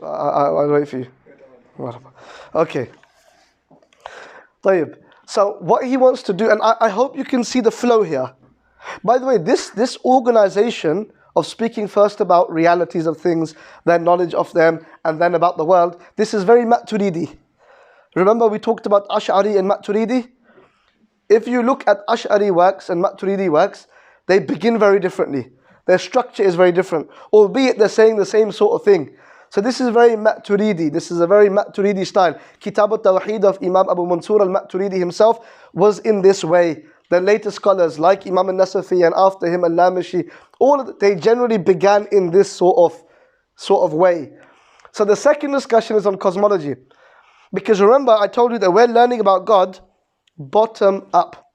I'll wait for you. Okay. طيب. So what he wants to do, and I hope you can see the flow here. By the way, this organization of speaking first about realities of things, then knowledge of them, and then about the world, this is very Maturidi. Remember we talked about Ash'ari and Maturidi? If you look at Ash'ari works and Maturidi works, they begin very differently. Their structure is very different, albeit they're saying the same sort of thing. So this is very Maturidi. This is a very Maturidi style. Kitab al-Tawheed of Imam Abu Mansur al-Maturidi himself was in this way. The later scholars like Imam al-Nasafi and after him al-Lamishi, they generally began in this sort of way. So the second discussion is on cosmology. Because remember, I told you that we're learning about God bottom up.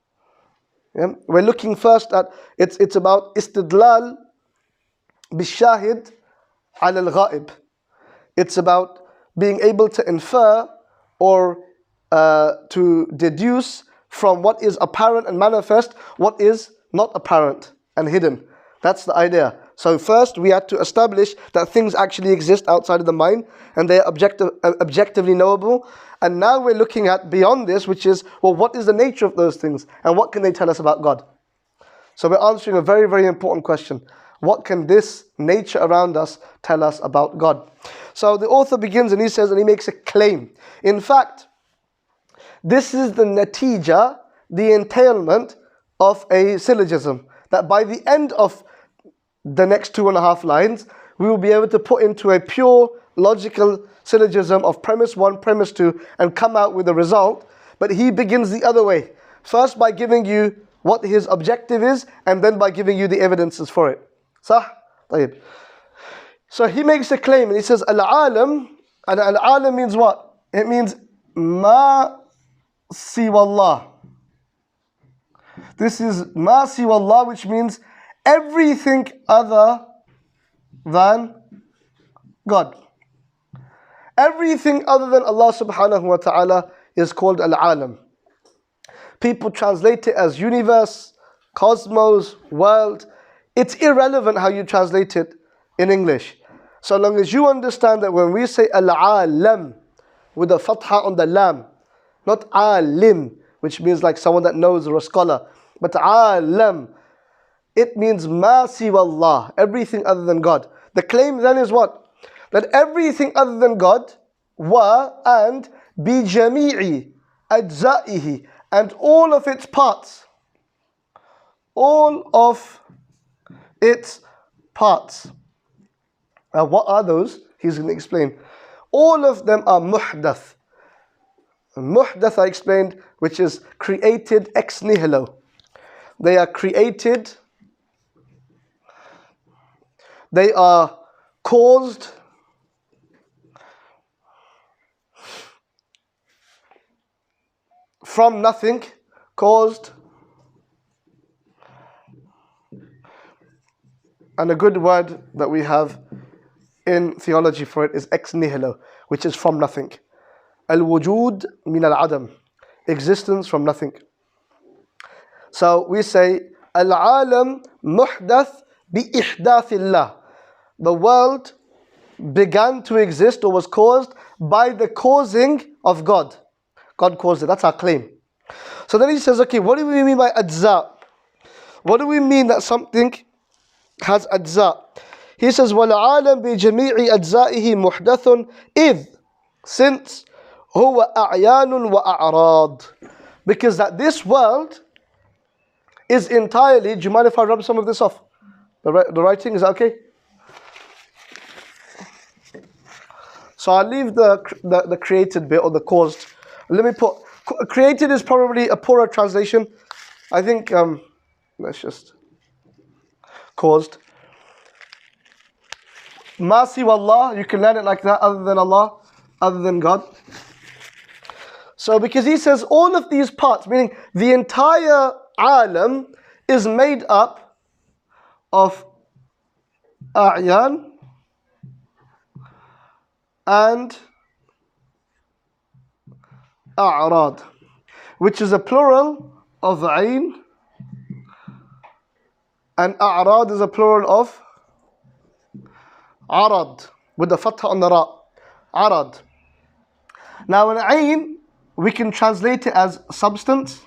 Yeah? We're looking first at, it's about istidlal bishahid ala al-ghaib. It's about being able to infer or to deduce from what is apparent and manifest what is not apparent and hidden. That's the idea. So first we had to establish that things actually exist outside of the mind and they are objectively knowable. And now we're looking at beyond this, which is, well, what is the nature of those things and what can they tell us about God? So we're answering a very, very important question. What can this nature around us tell us about God? So the author begins and he says, and he makes a claim. In fact, this is the natija, the entailment of a syllogism. That by the end of the next 2.5 lines, we will be able to put into a pure logical syllogism of premise 1, premise 2, and come out with a result. But he begins the other way. First by giving you what his objective is, and then by giving you the evidences for it. Sah? طيب. So he makes a claim, and he says, Al-alam, and al-alam means what? It means ma siwallah. This is ma siwallah, which means everything other than God. Everything other than Allah subhanahu wa ta'ala is called al-alam. People translate it as universe, cosmos, world. It's irrelevant how you translate it in English. So long as you understand that when we say al-alam with a fatha on the lam, not alim, which means like someone that knows or a scholar, but alam, it means ma siwa Allah, everything other than God. The claim then is what? That everything other than God, wa and bi jami'i ajza'ihi, and all of its parts. All of its parts. Now what are those? He's going to explain. All of them are muhdath. Muhdath I explained, which is created ex nihilo. They are created, they are caused, from nothing, caused. And a good word that we have in theology for it is ex nihilo, which is from nothing. Al-wujud min al-adam, existence from nothing. So we say, al-alam muhdath bi-ihdathillah. The world began to exist or was caused by the causing of God. God caused it, that's our claim. So then he says, okay, what do we mean by ajza? What do we mean that something has ajza? He says, وَالْعَالَمْ بِجَمِيعِ أَجْزَائِهِ مُحْدَثٌ إِذْ, since هُوَ أَعْيَانٌ وَأَعْرَاضٌ. Because that this world is entirely, do you mind if I rub some of this off? The writing, is that okay? So I'll leave the created bit or the caused. Let me put, created is probably a poorer translation. I think, let's just, caused. Ma siwa Allah, you can learn it like that, other than Allah, other than God. So because he says all of these parts, meaning the entire alam is made up of a'yan and a'rad, which is a plural of ayn, and a'rad is a plural of arad, with the fatha on the ra. arad. Now an ayn, we can translate it as substance,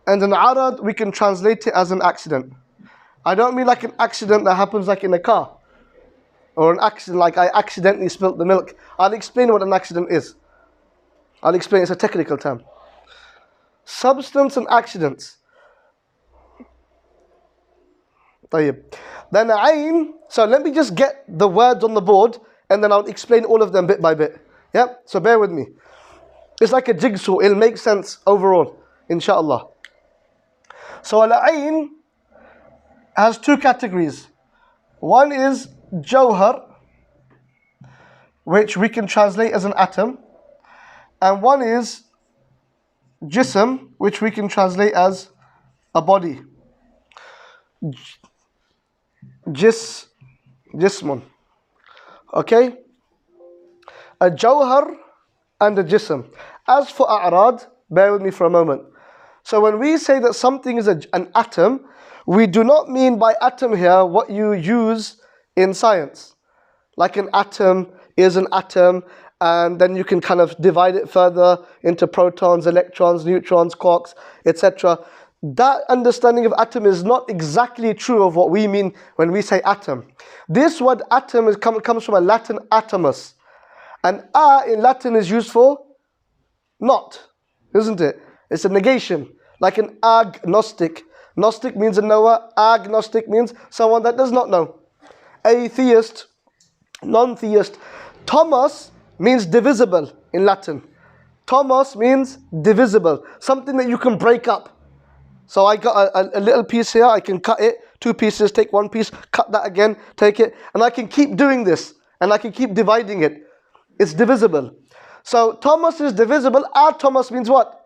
and an arad, we can translate it as an accident. I don't mean like an accident that happens like in a car, or an accident like I accidentally spilt the milk. I'll explain what an accident is. I'll explain, it's a technical term. Substance and accidents. طيب. Then ayn, so let me just get the words on the board and then I'll explain all of them bit by bit. Yeah, so bear with me. It's like a jigsaw, it'll make sense overall, inshallah. So al-ayn has two categories. One is jawhar, which we can translate as an atom, and one is jism, which we can translate as a body. Jismun. Okay? A jawhar and a jism. As for a'rad, bear with me for a moment. So when we say that something is an atom, we do not mean by atom here what you use in science. Like an atom is an atom, and then you can kind of divide it further into protons, electrons, neutrons, quarks, etc. That understanding of atom is not exactly true of what we mean when we say atom. This word atom comes from a Latin atomus. And in Latin is used for not, isn't it? It's a negation, like an agnostic. Gnostic means a knower, agnostic means someone that does not know. Atheist, non-theist. Tomos means divisible in Latin. Tomos means divisible, something that you can break up. So I got a little piece here, I can cut it, two pieces, take one piece, cut that again, take it, and I can keep doing this, and I can keep dividing it. It's divisible. So Tomos is divisible, atomos means what?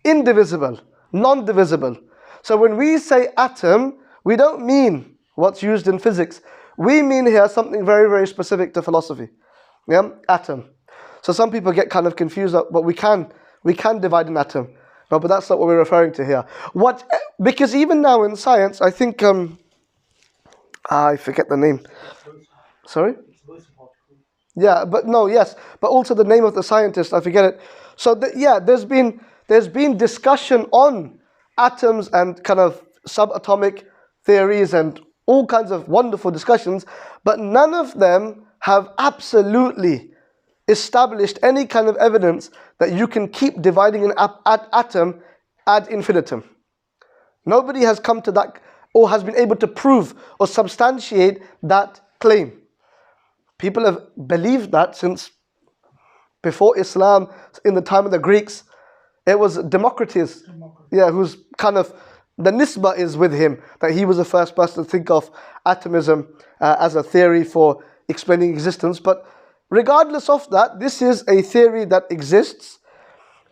Indivisible, non-divisible. So when we say atom, we don't mean what's used in physics. We mean here something very, very specific to philosophy. Yeah, atom. So some people get kind of confused, but we can divide an atom. No, but that's not what we're referring to here. Because even now in science, I think, I forget the name. Sorry? Yeah, but no, yes. But also the name of the scientist, I forget it. So there's been discussion on atoms and kind of subatomic theories and all kinds of wonderful discussions, but none of them have absolutely established any kind of evidence that you can keep dividing an atom ad infinitum. Nobody has come to that or has been able to prove or substantiate that claim. People have believed that since before Islam, in the time of the Greeks. It was Democritus, who's kind of, the nisbah is with him, that he was the first person to think of atomism as a theory for explaining existence. But regardless of that, this is a theory that exists,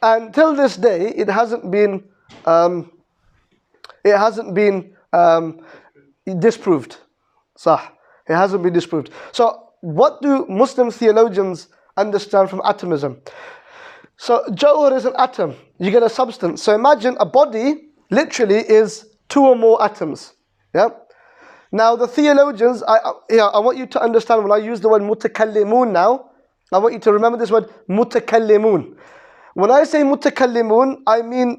and till this day it hasn't been disproved. It hasn't been disproved. So what do Muslim theologians understand from atomism? So jawhar is an atom. You get a substance. So imagine a body literally is two or more atoms. Yeah. Now the theologians, I want you to understand when I use the word mutakallimun now, I want you to remember this word mutakallimun. When I say mutakallimun, I mean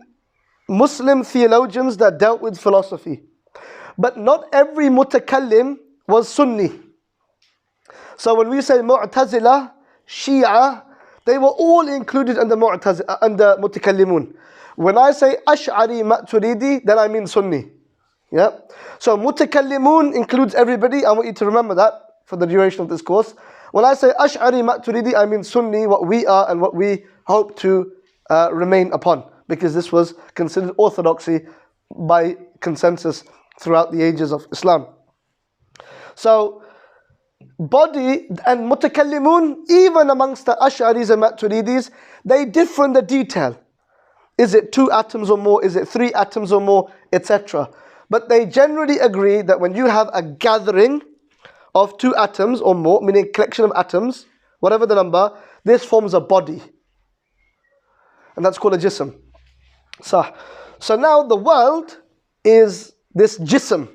Muslim theologians that dealt with philosophy. But not every mutakallim was Sunni. So when we say Mu'tazila, Shia, they were all included under mutakallimun. When I say Ash'ari Maturidi, then I mean Sunni. Yeah. So mutakallimun includes everybody. I want you to remember that for the duration of this course. When I say Ash'ari Maturidi, I mean Sunni, what we are and what we hope to remain upon, because this was considered orthodoxy by consensus throughout the ages of Islam. So body and mutakallimun, even amongst the Ash'aris and Maturidis, they differ in the detail. Is it 2 atoms or more? Is it 3 atoms or more? Etc. But they generally agree that when you have a gathering of 2 atoms or more, meaning a collection of atoms, whatever the number, this forms a body. And that's called a jism. So now the world is this jism,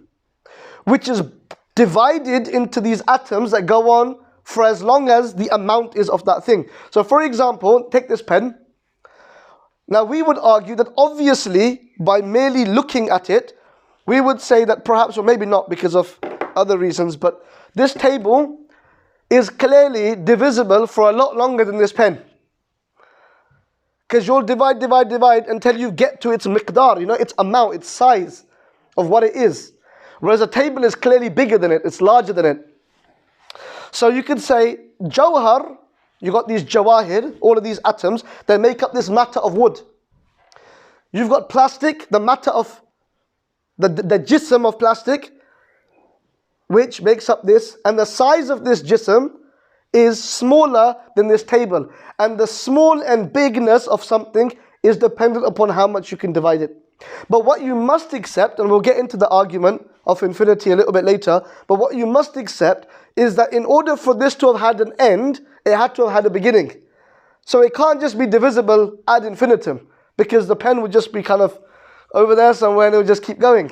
which is divided into these atoms that go on for as long as the amount is of that thing. So for example, take this pen. Now we would argue that obviously by merely looking at it, we would say that perhaps, or maybe not because of other reasons, but this table is clearly divisible for a lot longer than this pen. Because you'll divide until you get to its miqdar, you know, its amount, its size of what it is. Whereas a table is clearly bigger than it, it's larger than it. So you could say, jawhar, you got these jawahir, all of these atoms, they make up this matter of wood. You've got plastic, the matter of, the jism of plastic, which makes up this, and the size of this jism is smaller than this table. And the small and bigness of something is dependent upon how much you can divide it. But what you must accept, and we'll get into the argument of infinity a little bit later, but what you must accept is that in order for this to have had an end, it had to have had a beginning. So it can't just be divisible ad infinitum, because the pen would just be kind of over there somewhere and it would just keep going.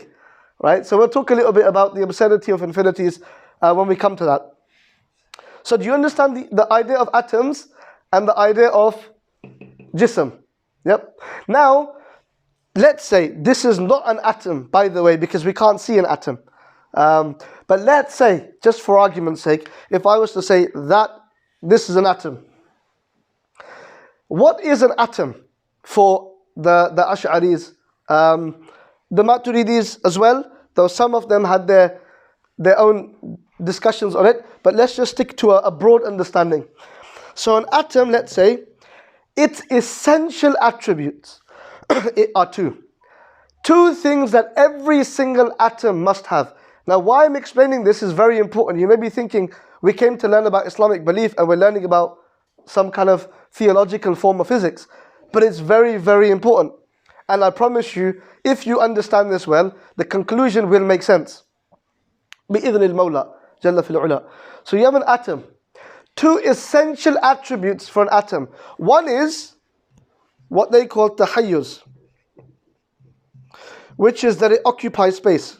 Right? So we'll talk a little bit about the absurdity of infinities when we come to that. So do you understand the idea of atoms and the idea of jism? Yep. Now, let's say this is not an atom, by the way, because we can't see an atom. But let's say, just for argument's sake, if I was to say that this is an atom. What is an atom for the Ash'aris? The Maturidis as well, though some of them had their own discussions on it, but let's just stick to a broad understanding. So an atom, let's say, its essential attributes are two. Two things that every single atom must have. Now why I'm explaining this is very important. You may be thinking, we came to learn about Islamic belief and we're learning about some kind of theological form of physics. But it's very, very important. And I promise you, if you understand this well, the conclusion will make sense. بِإِذْنِ الْمَوْلَى جَلَّ فِي الْعُلَى. So you have an atom. Two essential attributes for an atom. One is what they call tahayyuz, which is that it occupies space.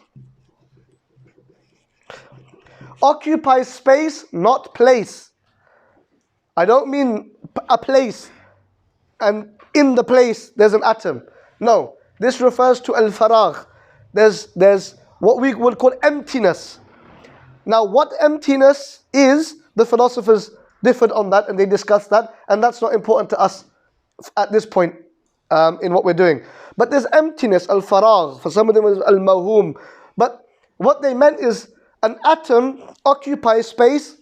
Occupies space, not place. I don't mean a place and in the place there's an atom. No, this refers to al-faragh. There's what we would call emptiness. Now what emptiness is, the philosophers differed on that and they discussed that, and that's not important to us at this point in what we're doing. But there's emptiness, al-faragh, for some of them is al-mawhum. But what they meant is an atom occupies space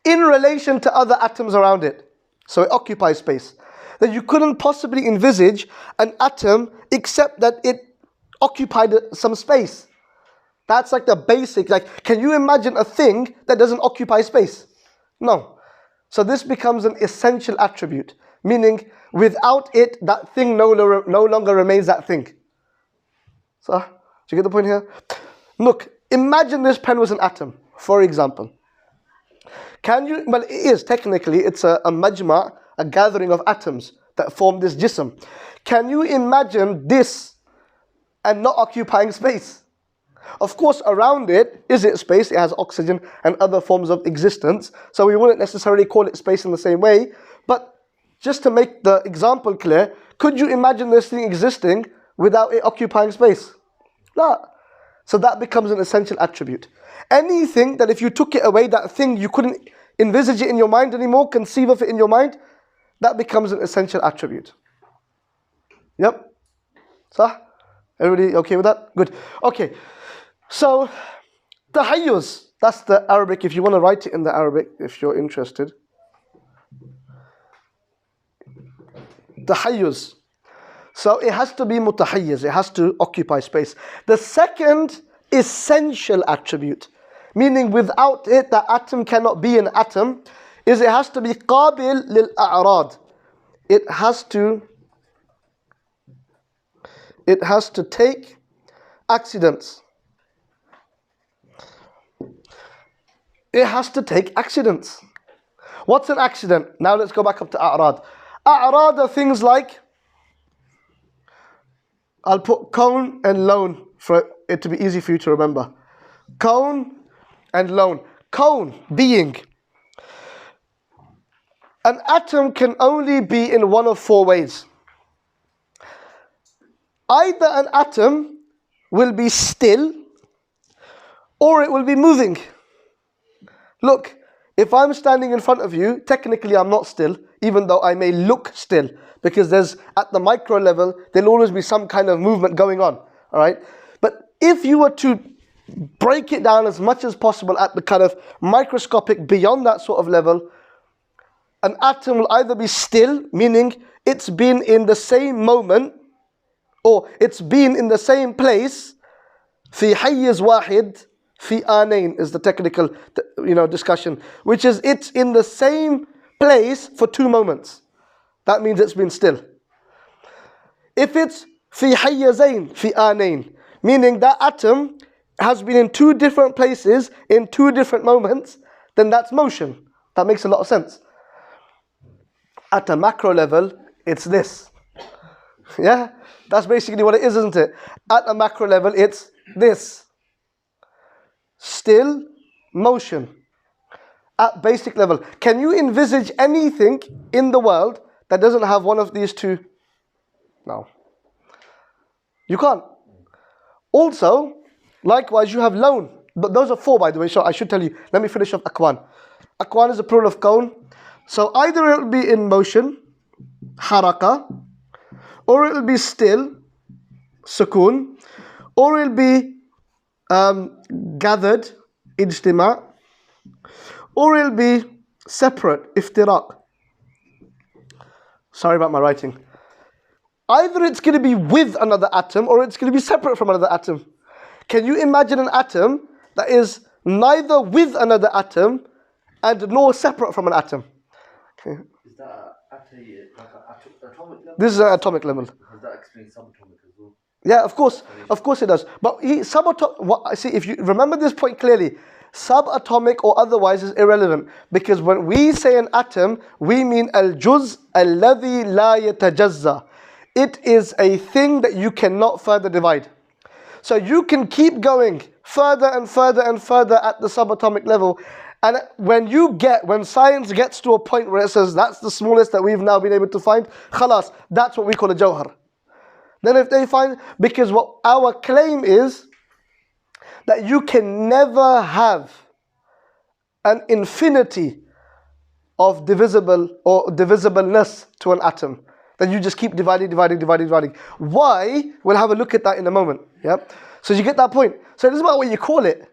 in relation to other atoms around it. So it occupies space. That you couldn't possibly envisage an atom except that it occupied some space. That's like the basic, like, can you imagine a thing that doesn't occupy space? No. So this becomes an essential attribute, meaning without it, that thing no longer remains that thing. So, do you get the point here? Look, imagine this pen was an atom, for example. Can you, well it is technically, it's a majma', a gathering of atoms that form this jism. Can you imagine this and not occupying space? Of course, around it, is it space? It has oxygen and other forms of existence. So we wouldn't necessarily call it space in the same way. But just to make the example clear, could you imagine this thing existing without it occupying space? No. So that becomes an essential attribute. Anything that if you took it away, that thing, you couldn't envisage it in your mind anymore, conceive of it in your mind, that becomes an essential attribute. Yep. So, everybody okay with that? Good. Okay. So, tahayyuz, that's the Arabic, if you want to write it in the Arabic, if you're interested. Tahayyuz. So it has to be mutahayyiz, it has to occupy space. The second essential attribute, meaning without it, the atom cannot be an atom, is it has to be qabil lil a'rad. It has to take accidents. It has to take accidents. What's an accident? Now let's go back up to a'rad. A'rad are things like, I'll put kawn and loan for it to be easy for you to remember. Kawn and loan. Kawn, being. An atom can only be in one of four ways. Either an atom will be still, or it will be moving. Look, if I'm standing in front of you, technically I'm not still, even though I may look still, because there's, at the micro level, there'll always be some kind of movement going on, all right? But if you were to break it down as much as possible at the kind of microscopic, beyond that sort of level, an atom will either be still, meaning it's been in the same moment, or it's been in the same place, في حيز واحد في آنين is the technical discussion, which is it's in the same place for 2 moments. That means it's been still. If it's في حيزين في آنين, meaning that atom has been in 2 different places in 2 different moments, then that's motion. That makes a lot of sense. At a macro level, it's this. Yeah? That's basically what it is, isn't it? At a macro level, it's this. Still, motion. At basic level. Can you envisage anything in the world that doesn't have one of these 2? No. You can't. Also, likewise, you have lawn. But those are 4, by the way, so I should tell you. Let me finish off akwan. Akwan is a plural of kawn. So either it will be in motion, haraka, or it will be still, sukun, or it will be gathered, ijtima, or it will be separate, iftiraq. Sorry about my writing. Either it's going to be with another atom, or it's going to be separate from another atom. Can you imagine an atom that is neither with another atom and nor separate from an atom? Okay. Is that at a atomic level? This is at atomic level. Does that explain subatomic as well? Yeah, of course it does. But see, if you remember this point clearly, subatomic or otherwise is irrelevant, because when we say an atom, we mean al-juz alladhi la yatajazza. It is a thing that you cannot further divide. So you can keep going further and further and further at the subatomic level. And when science gets to a point where it says that's the smallest that we've now been able to find, khalas, that's what we call a jawhar. Then if they find, because what our claim is, that you can never have an infinity of divisible or divisibleness to an atom. That you just keep dividing. Why? We'll have a look at that in a moment. Yeah. So you get that point. So it doesn't matter what you call it.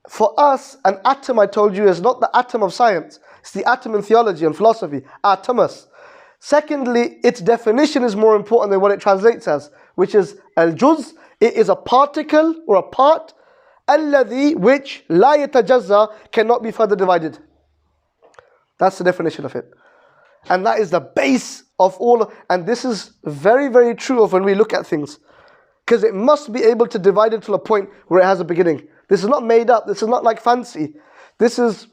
For us, an atom, I told you, is not the atom of science. It's the atom in theology and philosophy. Atomus. Secondly, its definition is more important than what it translates as, which is al-juz. It is a particle or a part, alladhi, which la yatajazza, cannot be further divided. That's the definition of it. And that is the base of all. And this is very, very true of when we look at things. Because it must be able to divide until a point where it has a beginning. This is not made up. This is not like fancy. This is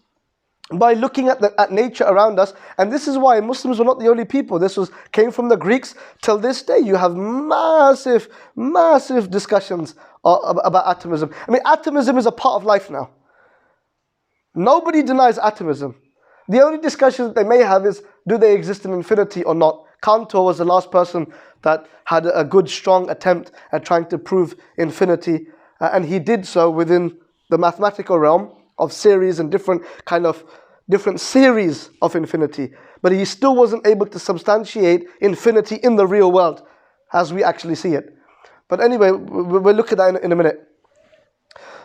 by looking at nature around us. And this is why Muslims were not the only people. This came from the Greeks. Till this day, you have massive discussions about atomism. I mean, atomism is a part of life now. Nobody denies atomism. The only discussion that they may have is, do they exist in infinity or not? Cantor was the last person that had a good, strong attempt at trying to prove infinity. And he did so within the mathematical realm of series and different series of infinity. But he still wasn't able to substantiate infinity in the real world as we actually see it. But anyway, we'll look at that in a minute.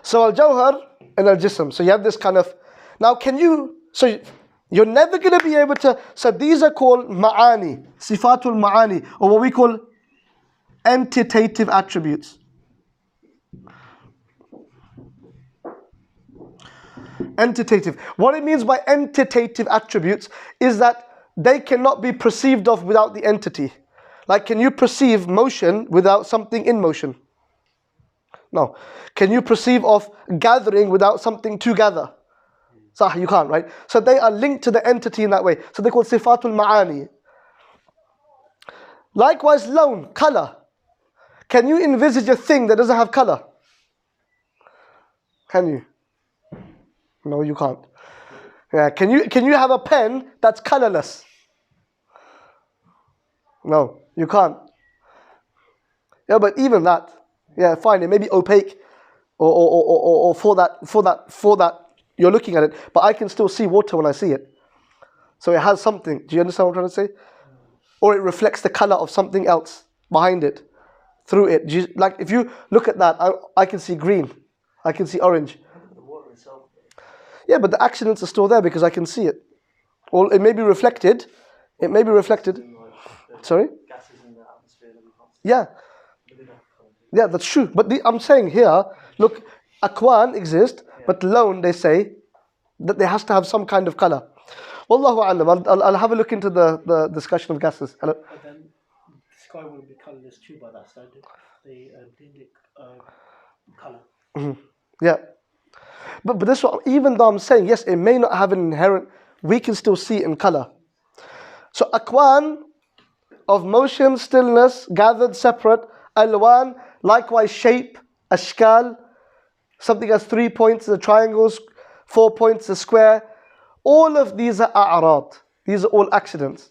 So al-jawhar and al-jism. So you have this kind of... Now you're never going to be able to... So these are called ma'ani, sifatul ma'ani, or what we call entitative attributes. Entitative. What it means by entitative attributes is that they cannot be perceived of without the entity. Like, can you perceive motion without something in motion? No. Can you perceive of gathering without something to gather? So you can't, right? So they are linked to the entity in that way. So they're called sifatul ma'ani. Likewise, lawn, color. Can you envisage a thing that doesn't have color? Can you? No, you can't. Yeah, can you have a pen that's colorless? No, you can't. Yeah, but even that, yeah, fine, it may be opaque, or for that you're looking at it, but I can still see water when I see it. So it has something. Do you understand what I'm trying to say? Or it reflects the color of something else behind it, through it. Like if you look at that, I can see green, I can see orange. Yeah, but the accidents are still there because I can see it. Or it may be reflected. It may be reflected. Sorry? Yeah. Yeah, that's true. But I'm saying here, look, akwan exist, but lone, they say, that there has to have some kind of color. Wallahu a'lam. I'll have a look into the discussion of gases. Hello? But then the sky will be colorless too by that standard. The dendritic color. Mm-hmm. Yeah. But this one, even though I'm saying, yes, it may not have an inherent, we can still see it in color. So akwan, of motion, stillness, gathered, separate, alwan, likewise shape, ashkal, something has 3 points, the triangles, 4 points, the square. All of these are a'rad. These are all accidents.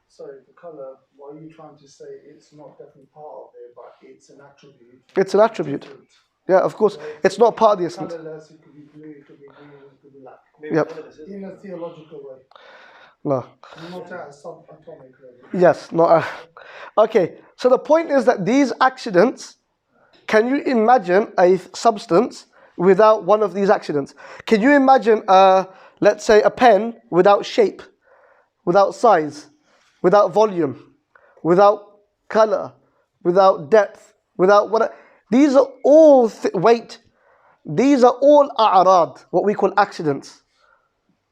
So the colour, what are you trying to say? It's not definitely part of it, but it's an attribute. It's an attribute. Yeah, of course. It's not part of the essence. Colourless, it could be blue, it could be green, it could be black. Yep. In a theological way. No. Not at a subatomic level. Yes, not okay. So the point is that these accidents, can you imagine a substance without one of these accidents? Can you imagine, let's say, a pen without shape, without size, without volume, without color, without depth, without what? These are all weight. These are all a'rad, what we call accidents,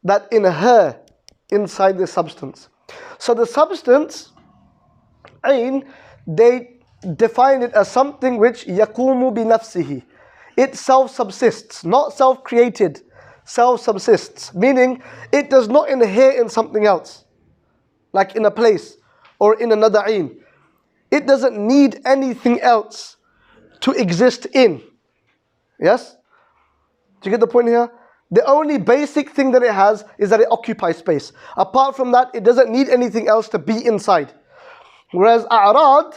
that inhere inside the substance. So the substance, ayn, they define it as something which yaqumu bi nafsihi. It self-subsists, not self-created, self-subsists, meaning it does not inhere in something else, like in a place or in another ayn. It doesn't need anything else to exist in. Yes? Do you get the point here? The only basic thing that it has is that it occupies space. Apart from that, it doesn't need anything else to be inside. Whereas a'rad,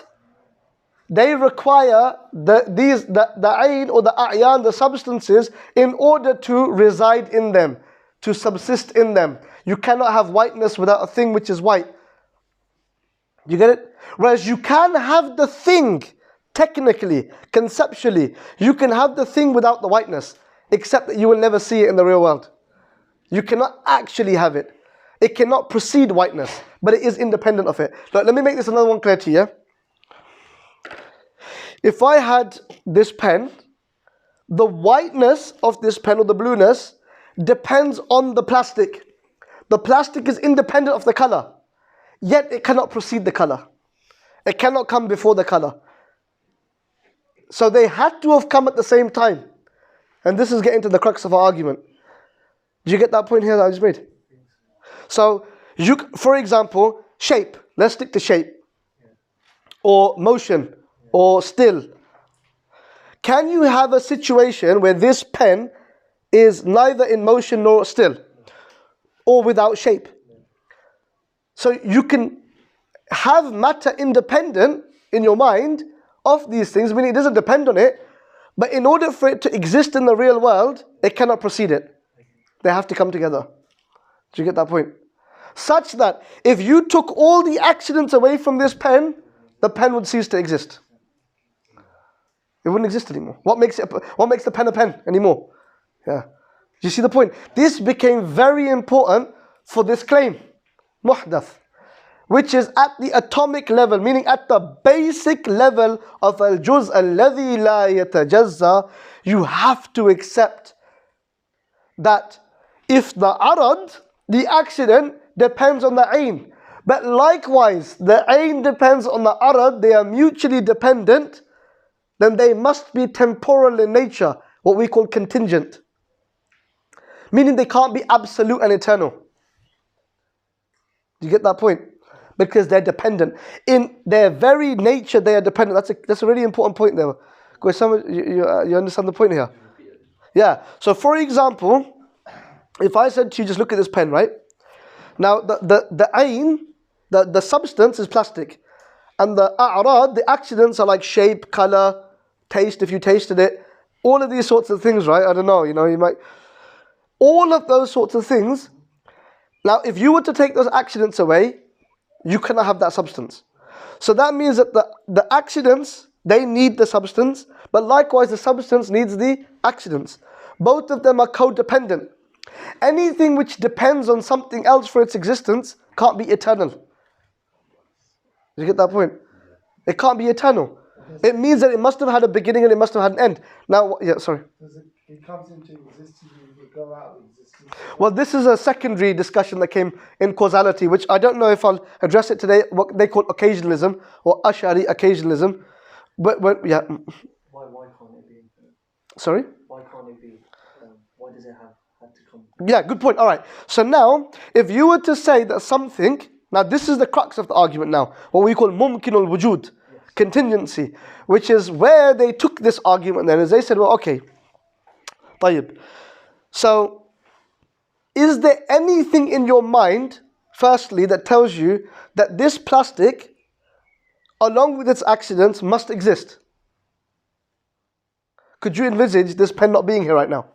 they require the ayn or the a'yan, the substances, in order to reside in them, to subsist in them. You cannot have whiteness without a thing which is white. You get it? Whereas you can have the thing, technically, conceptually, you can have the thing without the whiteness, except that you will never see it in the real world. You cannot actually have it. It cannot precede whiteness, but it is independent of it. Look, let me make this another one clear to you. If I had this pen, the whiteness of this pen or the blueness depends on the plastic. The plastic is independent of the color, yet it cannot precede the color. It cannot come before the color. So they had to have come at the same time. And this is getting to the crux of our argument. Do you get that point here that I just made? So, for example, shape. Let's stick to shape. Or motion. Or still. Can you have a situation where this pen is neither in motion nor still? Or without shape? So you can have matter independent in your mind of these things, meaning it doesn't depend on it. But in order for it to exist in the real world, it cannot precede it. They have to come together. Do you get that point? Such that if you took all the accidents away from this pen, the pen would cease to exist. It wouldn't exist anymore. What makes the pen a pen anymore? Yeah. Do you see the point? This became very important for this claim, muhdath, which is at the atomic level, meaning at the basic level of al-juz alladhi la yatajazza. You have to accept that if the arad, the accident, depends on the ayn, but likewise the ayn depends on the arad, they are mutually dependent, then they must be temporal in nature, what we call contingent. Meaning they can't be absolute and eternal. Do you get that point? Because they're dependent. In their very nature, they are dependent. That's a really important point there. You understand the point here? Yeah. So for example, if I said to you, just look at this pen, right? Now, the ayn, the substance is plastic. And the a'rad, the accidents are like shape, color, taste, if you tasted it. All of these sorts of things, right? I don't know, you might... All of those sorts of things. Now, if you were to take those accidents away, you cannot have that substance. So that means that the accidents, they need the substance, but likewise the substance needs the accidents. Both of them are codependent. Anything which depends on something else for its existence can't be eternal. Did you get that point? It can't be eternal. It means that it must have had a beginning and it must have had an end. Now, yeah, sorry. It comes into existence and it go out of existence. Well, this is a secondary discussion that came in causality, which I don't know if I'll address it today, what they call occasionalism or Ash'ari occasionalism. But yeah. Why can't it be infinite? Sorry? Why can't it be? Why does it have to come? Yeah, good point. All right. So now, if you were to say that something, now this is the crux of the argument now, what we call mumkinul wujud, contingency, which is where they took this argument then, is they said, well, okay, طيب. So, is there anything in your mind, firstly, that tells you that this plastic, along with its accidents, must exist? Could you envisage this pen not being here right now?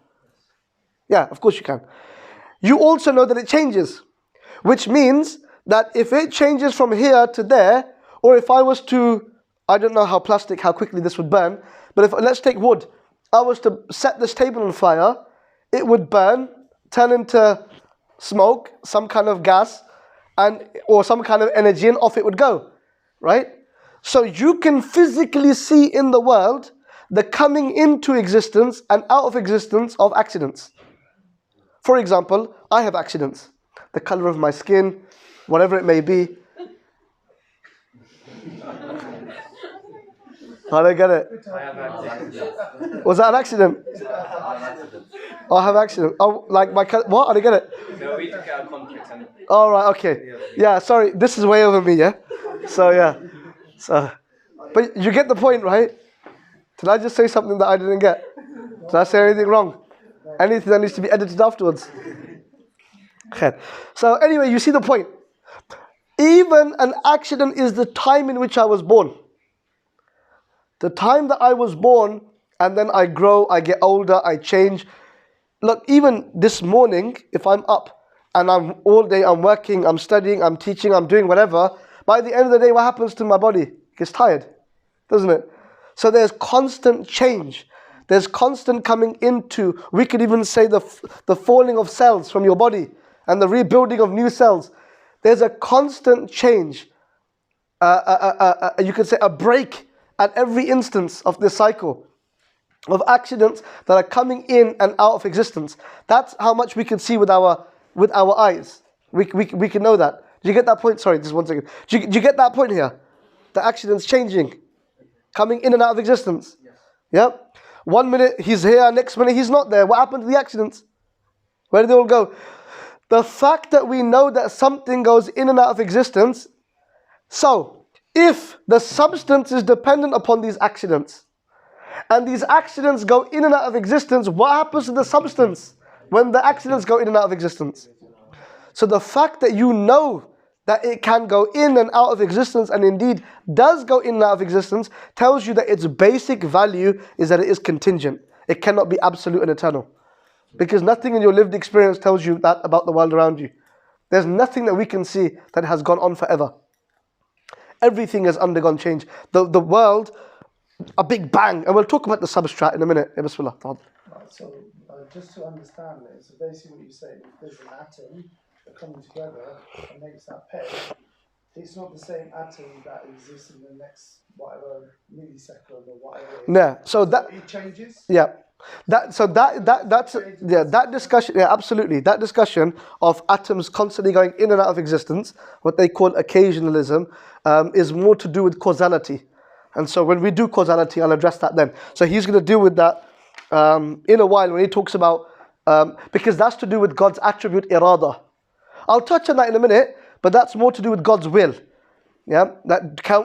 Yeah, of course you can. You also know that it changes, which means that if it changes from here to there, or if I was to, I don't know how quickly this would burn, but if, let's take wood, I was to set this table on fire, it would burn, turn into smoke, some kind of gas, or some kind of energy, and off it would go, right? So you can physically see in the world the coming into existence and out of existence of accidents. For example, I have accidents. The color of my skin, whatever it may be. I don't get it. I have accidents. Was that an accident? Oh, I have accident. Oh, like my what? I don't get it. No, we took it out of context. All right, okay. Yeah, sorry. This is way over me, yeah? So, yeah. So, but you get the point, right? Did I just say something that I didn't get? Did I say anything wrong? Anything that needs to be edited afterwards? Okay. So, anyway, you see the point. Even an accident is the time in which I was born. The time that I was born, and then I grow, I get older, I change. Look, even this morning, if I'm up and I'm all day, I'm working, I'm studying, I'm teaching, I'm doing whatever, by the end of the day, what happens to my body? It gets tired, doesn't it? So there's constant change. There's constant coming into, we could even say the falling of cells from your body and the rebuilding of new cells. There's a constant change. You could say a break at every instance of this cycle of accidents that are coming in and out of existence. That's how much we can see with our eyes. We can know that. Do you get that point? Sorry, just 1 second. Do you get that point here? The accidents changing, coming in and out of existence. Yeah. 1 minute he's here, next minute he's not there. What happened to the accidents? Where did they all go? The fact that we know that something goes in and out of existence. So, if the substance is dependent upon these accidents, and these accidents go in and out of existence, what happens to the substance when the accidents go in and out of existence? So the fact that you know that it can go in and out of existence, and indeed does go in and out of existence, tells you that its basic value is that it is contingent. It cannot be absolute and eternal. Because nothing in your lived experience tells you that about the world around you. There's nothing that we can see that has gone on forever. Everything has undergone change. The world, a big bang. And we'll talk about the substrat in a minute. Bismillah. Right, so just to understand this, so basically what you're saying, if there's an atom that comes together and makes that pair, it's not the same atom that exists in the next whatever millisecond or whatever. Yeah. So that it changes. Yeah. That's that discussion. Yeah, absolutely. That discussion of atoms constantly going in and out of existence, what they call occasionalism, is more to do with causality. And so when we do causality, I'll address that then. So he's going to deal with that in a while when he talks about because that's to do with God's attribute irada. I'll touch on that in a minute, but that's more to do with God's will. Yeah,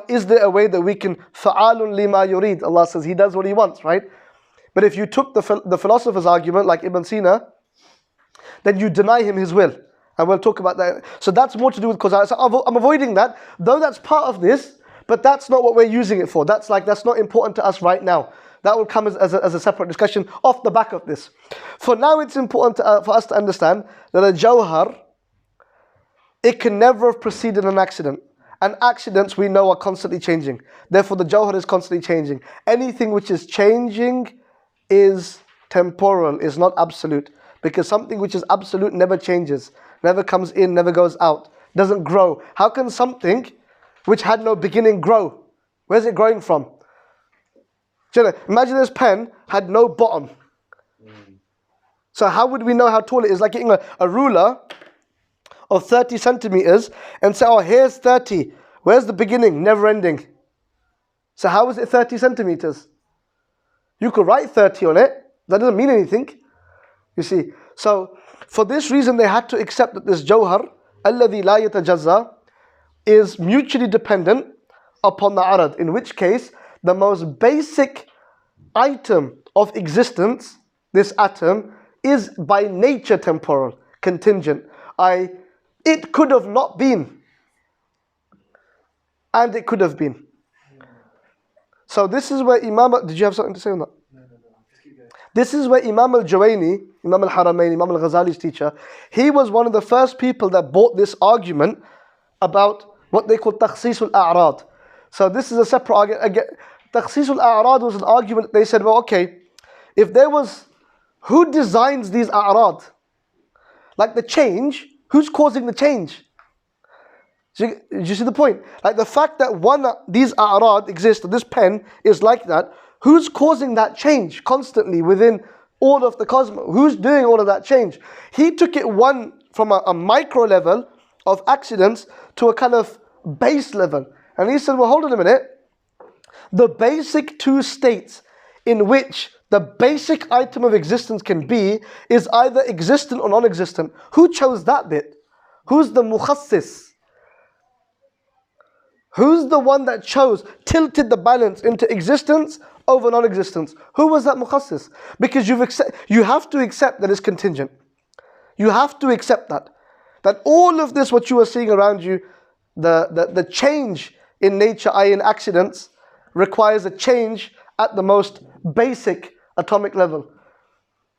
is there a way that we can fa'alun lima yurid? Allah says He does what He wants, right? But if you took the philosopher's argument, like Ibn Sina, then you deny him his will. And we'll talk about that. So that's more to do with causality. So I'm avoiding that, though that's part of this, but that's not what we're using it for. That's not important to us right now. That will come as a separate discussion off the back of this. For now, it's important for us to understand that a jawhar, it can never have preceded an accident. And accidents, we know, are constantly changing. Therefore, the jawhar is constantly changing. Anything which is changing is temporal, is not absolute. Because something which is absolute never changes, never comes in, never goes out, doesn't grow. How can something which had no beginning grow? Where's it growing from? Imagine this pen had no bottom. So how would we know how tall it is? Like getting a ruler of 30 centimeters and say, oh, here's 30. Where's the beginning? Never ending. So how is it 30 centimeters? You could write 30 on it. That doesn't mean anything. You see. So for this reason, they had to accept that this jawhar, alladhi la yatajazza, is mutually dependent upon the arad. In which case, the most basic item of existence, this atom, is by nature temporal, contingent. It could have not been, and it could have been. So this is where Imam, did you have something to say on that? No. This is where Imam al-Juwayni, Imam al-Haramain, Imam al-Ghazali's teacher, he was one of the first people that brought this argument about what they call takhsis al-a'rad. So this is a separate argument. Takhsis al-a'rad was an argument. They said, well, okay, if there was, who designs these a'rad? Like the change, who's causing the change? Do you see the point? Like the fact that these a'rad exist, this pen is like that, who's causing that change constantly within all of the cosmos? Who's doing all of that change? He took it from a micro level of accidents to a kind of base level. And he said, well, hold on a minute. The basic two states in which the basic item of existence can be is either existent or non-existent. Who chose that bit? Who's the mukhassis? Who's the one that tilted the balance into existence over non-existence? Who was that mukhassis? Because you have to accept that it's contingent. You have to accept that. That all of this, what you are seeing around you, the change in nature, i.e. in accidents, requires a change at the most basic atomic level.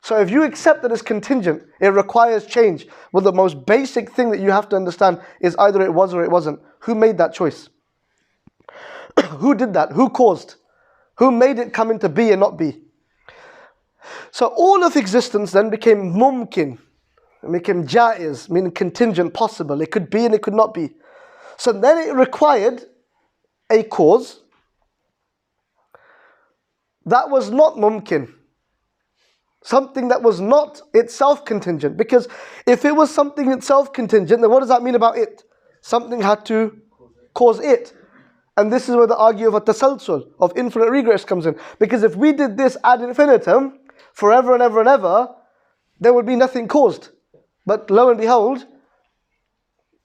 So if you accept that it's contingent, it requires change. Well, the most basic thing that you have to understand is either it was or it wasn't. Who made that choice? Who did that? Who caused? Who made it come into be and not be? So all of existence then became mumkin. It became jaiz, meaning contingent, possible. It could be and it could not be. So then it required a cause that was not mumkin. Something that was not itself contingent. Because if it was something itself contingent, then what does that mean about it? Something had to cause it. And this is where the argument of a tasalsul, of infinite regress comes in. Because if we did this ad infinitum, forever and ever and ever, there would be nothing caused. But lo and behold,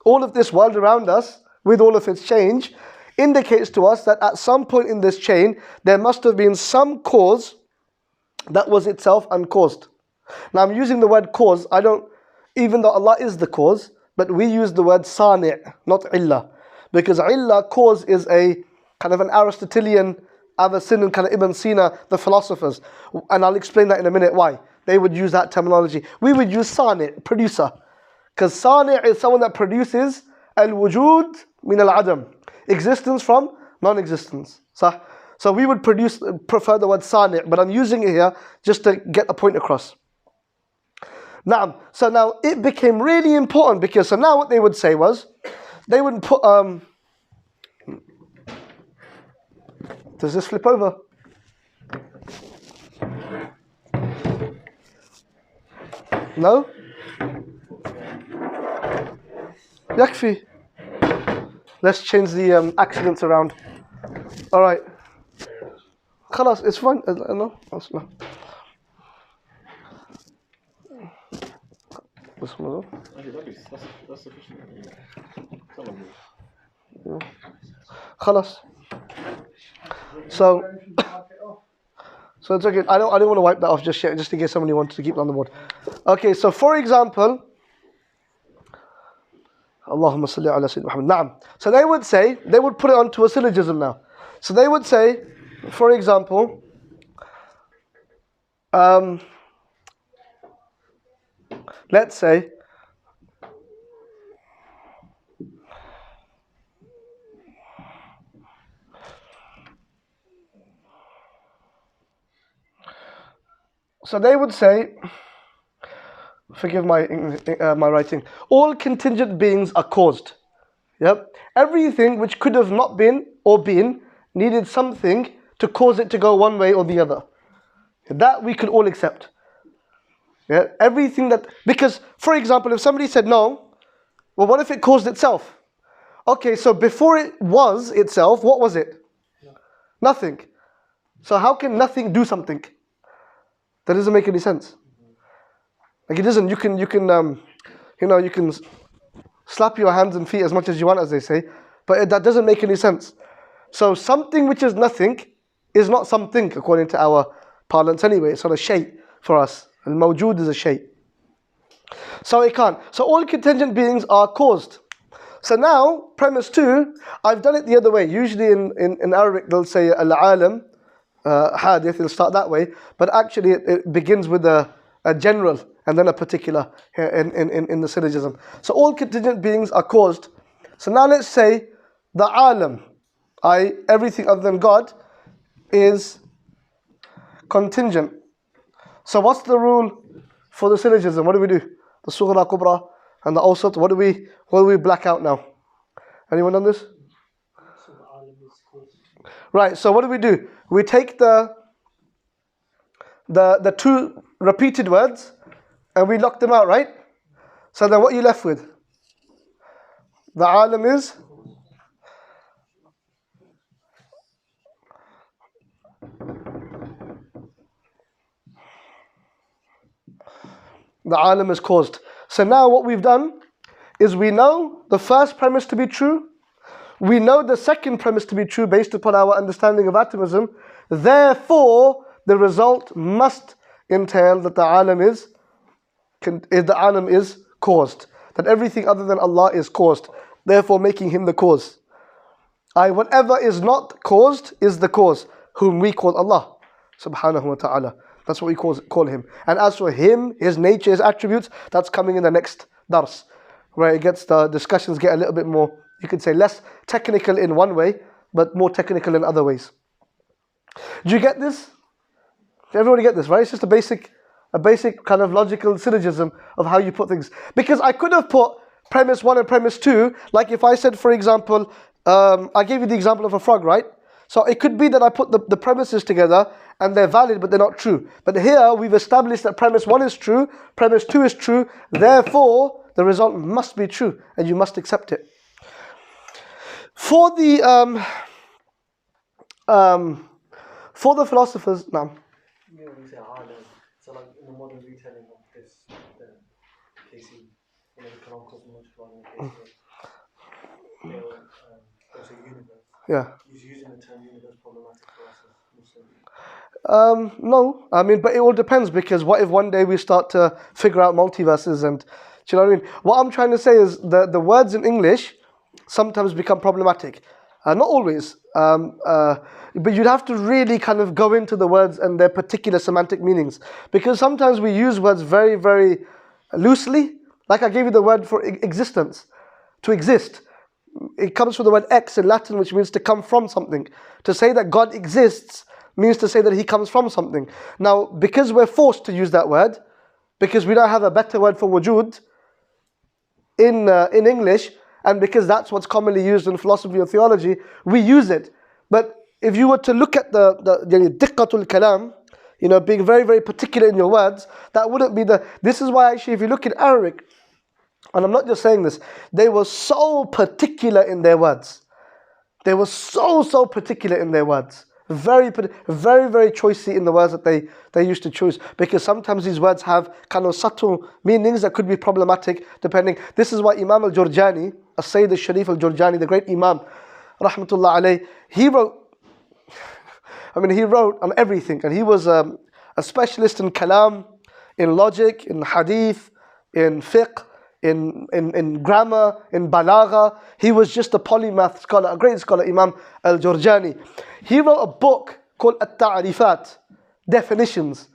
all of this world around us, with all of its change, indicates to us that at some point in this chain, there must have been some cause that was itself uncaused. Now I'm using the word cause, even though Allah is the cause, but we use the word sani', not illah. Because illah, cause, is a kind of an Aristotelian, Avicennan, kind of Ibn Sina, the philosophers. And I'll explain that in a minute why. They would use that terminology. We would use sani', producer. Because sani' is someone that produces al-wujud min al-adam. Existence from non-existence. So we would prefer the word sani', but I'm using it here just to get a point across. So now it became really important because so now what they would say was, they would put, does this flip over? No? Yakfi. Let's change the accidents around. Alright. Khalas, it's fine. No? That's sufficient. Khalas. So it's okay. I don't want to wipe that off just yet, just in case somebody wanted to keep it on the board. Okay, so for example, Allahumma salli ala Sayyidina Muhammad. Naam. So they would put it onto a syllogism now. So they would say, for example, let's say, so they would say, forgive my writing, all contingent beings are caused. Yep. Everything which could have not been or been needed something to cause it to go one way or the other. That we could all accept. Yeah. Everything that, because for example, if somebody said no, well, what if it caused itself? Okay, so before it was itself, what was it? Nothing. So how can nothing do something? That doesn't make any sense. Like it doesn't. You can slap your hands and feet as much as you want, as they say, but that doesn't make any sense. So something which is nothing is not something according to our parlance anyway. It's not a shay for us. Al-mawjood is a shay. So it can't. So all contingent beings are caused. So now, premise 2, I've done it the other way. Usually in Arabic they'll say al-alam, hadith, it'll start that way. But actually it begins with a general and then a particular in the syllogism. So all contingent beings are caused. So now let's say the alam, everything other than God, is contingent. So what's the rule for the syllogism? What do we do? The sughra, kubra, and the awsat. What do we black out now? Anyone done this? Right. So what do? We take the two repeated words and we lock them out, right? So then what are you left with? The alam is caused. So now what we've done is we know the first premise to be true. We know the second premise to be true based upon our understanding of atomism. Therefore, the result must entail that the alam is caused. That everything other than Allah is caused. Therefore, making Him the cause. Whatever is not caused is the cause, whom we call Allah, subhanahu wa ta'ala. That's what we call Him. And as for Him, His nature, His attributes, that's coming in the next dars, where the discussions get a little bit more, you could say, less technical in one way, but more technical in other ways. Do you get this? Everybody get this, right? It's just a basic kind of logical syllogism of how you put things. Because I could have put premise 1 and premise 2, like if I said, for example, I gave you the example of a frog, right? So it could be that I put the premises together and they're valid but they're not true. But here we've established that premise 1 is true, premise 2 is true, therefore the result must be true and you must accept it. For the philosophers, now. Yeah, we say alam. So like in the modern retelling of this, the Casey, the Al-Karam cosmological argument, they'll say universe. Yeah. He's using the term universe problematic for us as Muslims. No, I mean, but it all depends, because what if one day we start to figure out multiverses and, do you know what I mean? What I'm trying to say is the words in English sometimes become problematic. Not always, but you'd have to really kind of go into the words and their particular semantic meanings, because sometimes we use words very, very loosely. Like I gave you the word for existence, to exist. It comes from the word ex in Latin, which means to come from something. To say that God exists means to say that He comes from something. Now, because we're forced to use that word, because we don't have a better word for wujud in English, and because that's what's commonly used in philosophy or theology, we use it. But if you were to look at the diqqatul kalam, being very, very particular in your words, that wouldn't be this is why actually if you look at Arabic, and I'm not just saying this, they were so particular in their words. They were so particular in their words. Very, very, very choicey in the words that they used to choose, because sometimes these words have kind of subtle meanings that could be problematic depending. This is why Imam al-Jurjani, As-Sayyid al-Sharif al-Jurjani, the great Imam, rahmatullah alayh, he wrote I mean, he wrote on everything, and he was a specialist in kalam, in logic, in hadith, in fiqh, in grammar, in balagha. He was just a polymath scholar, a great scholar, Imam al-Jurjani. He wrote a book called At-Ta'rifat, definitions.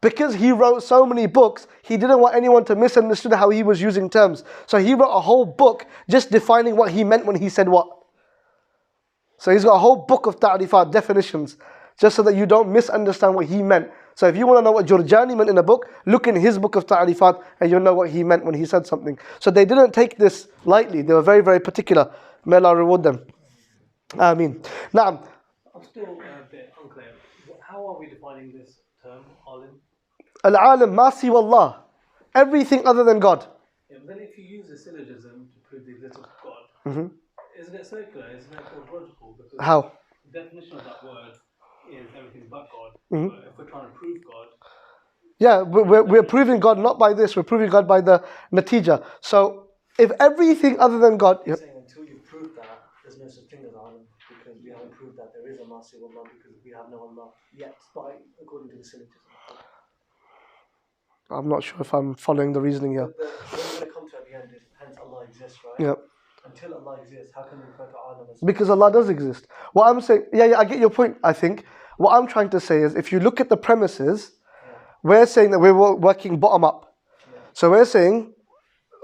Because he wrote so many books, he didn't want anyone to misunderstand how he was using terms. So he wrote a whole book just defining what he meant when he said what. So he's got a whole book of ta'rifat, definitions, just so that you don't misunderstand what he meant. So if you want to know what Jurjani meant in a book, look in his book of ta'rifat and you'll know what he meant when he said something. So they didn't take this lightly. They were very, very particular. May Allah reward them. Ameen. Now, I'm still a bit unclear. How are we defining this term, alim? al-alim ma siwa Allah. Everything other than God. Yeah, but then if you use a syllogism to prove the existence of God, isn't it circular? Isn't it tautological? Because How? the definition of that word is everything but God. But if we're trying to prove God, Yeah, we're proving God not by this, we're proving God by the natija. So if everything other than God, you're saying until you prove that, there's no such thing as alim, because we haven't proved that there is a mercy of Allah, because we have no Allah yet, according to the syllogism. I'm not sure if I'm following the reasoning here. What we're going to come to at the end is, hence Allah exists, right? Yeah. Until Allah exists, how can we refer to alim as Because Allah does exist. What I'm saying, yeah, I get your point, I think. What I'm trying to say is, if you look at the premises, we're saying that we're working bottom up. So we're saying,